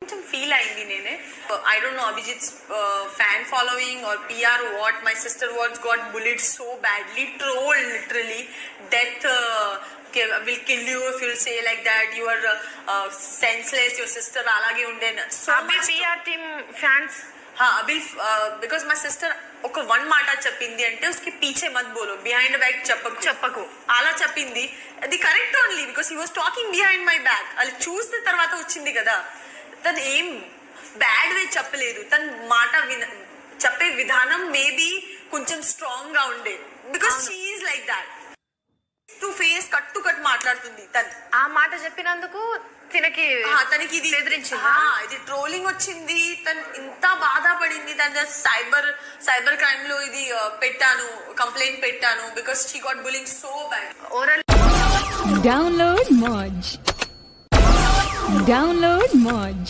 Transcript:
కొంచెం ఫీల్ అయింది నేనే. I don't know Abhijeet fan following or PR what, my sister was got bullet so badly, troll literally, death will kill you if you say like that, you are senseless, your sister అలాగే ఉండే. So PR team fans Abel because my sister ఒక one మాట చెప్పింది అంటే ఉస్కి పీछे మత్ బోలో, behind back చెప్పకు అలా చెప్పింది. అది correct only because he was talking behind my back. అది చూసిన తర్వాత వచ్చింది కదా, తను ఏం బ్యాడ్ వే చెప్పలేదు. తన మాట చెప్పే విధానం మేబీ కొంచెం స్ట్రాంగ్ గా ఉండే because she is like that, to face cut to cut మాట్లాడుతుంది. తను ఆ మాట చెప్పినందుకు తనకి ఇది ఎదిరించిందా? ఇది ట్రోలింగ్ వచ్చింది. తను ఇంత బాధపడింది. తన సైబర్ క్రైమ్ లో ఇది పెట్టాను, కంప్లైంట్ పెట్టాను because she got bullying so bad. Oral Download Moj.